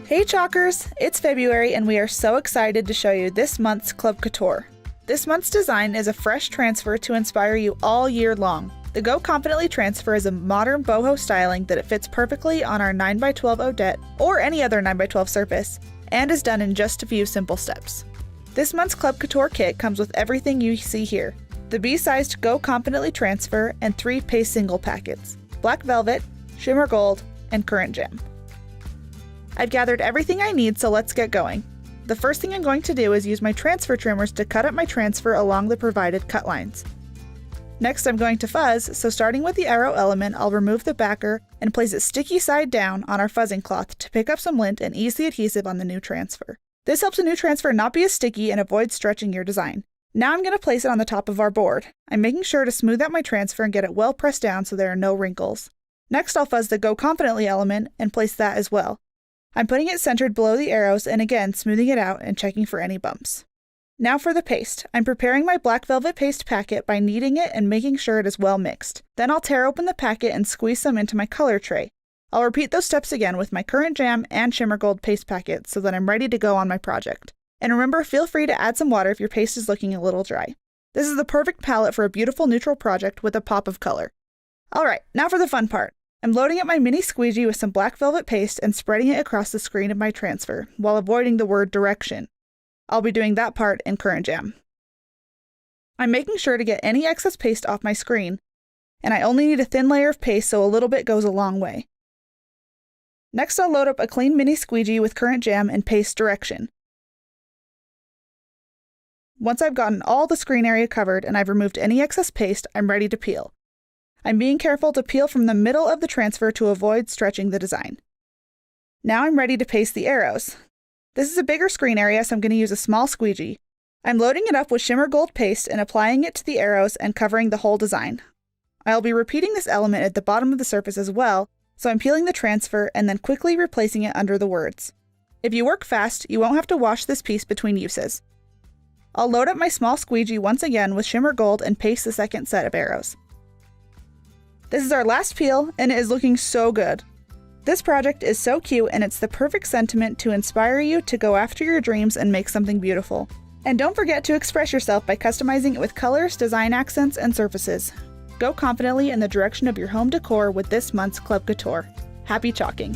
Hey Chalkers! It's February and we are so excited to show you this month's Club Couture. This month's design is a fresh transfer to inspire you all year long. The Go Confidently transfer is a modern boho styling that it fits perfectly on our 9x12 Odette or any other 9x12 surface, and is done in just a few simple steps. This month's Club Couture kit comes with everything you see here: the B-sized Go Confidently transfer and 3 paste single packets, black velvet, shimmer gold, and currant jam. I've gathered everything I need, so let's get going. The first thing I'm going to do is use my transfer trimmers to cut up my transfer along the provided cut lines. Next I'm going to fuzz, so starting with the arrow element, I'll remove the backer and place it sticky side down on our fuzzing cloth to pick up some lint and ease the adhesive on the new transfer. This helps a new transfer not be as sticky and avoid stretching your design. Now I'm going to place it on the top of our board. I'm making sure to smooth out my transfer and get it well pressed down so there are no wrinkles. Next I'll fuzz the Go Confidently element and place that as well. I'm putting it centered below the arrows and again smoothing it out and checking for any bumps. Now for the paste. I'm preparing my black velvet paste packet by kneading it and making sure it is well mixed. Then I'll tear open the packet and squeeze some into my color tray. I'll repeat those steps again with my Currant Jam and Shimmer Gold paste packet so that I'm ready to go on my project. And remember, feel free to add some water if your paste is looking a little dry. This is the perfect palette for a beautiful neutral project with a pop of color. Alright, now for the fun part. I'm loading up my mini squeegee with some black velvet paste and spreading it across the screen of my transfer, while avoiding the word direction. I'll be doing that part in Currant Jam. I'm making sure to get any excess paste off my screen, and I only need a thin layer of paste so a little bit goes a long way. Next I'll load up a clean mini squeegee with Currant Jam and paste direction. Once I've gotten all the screen area covered and I've removed any excess paste, I'm ready to peel. I'm being careful to peel from the middle of the transfer to avoid stretching the design. Now I'm ready to paste the arrows. This is a bigger screen area, so I'm going to use a small squeegee. I'm loading it up with Shimmer Gold paste and applying it to the arrows and covering the whole design. I'll be repeating this element at the bottom of the surface as well, so I'm peeling the transfer and then quickly replacing it under the words. If you work fast, you won't have to wash this piece between uses. I'll load up my small squeegee once again with Shimmer Gold and paste the second set of arrows. This is our last peel, and it is looking so good. This project is so cute, and it's the perfect sentiment to inspire you to go after your dreams and make something beautiful. And don't forget to express yourself by customizing it with colors, design accents, and surfaces. Go confidently in the direction of your home decor with this month's Club Couture. Happy chalking!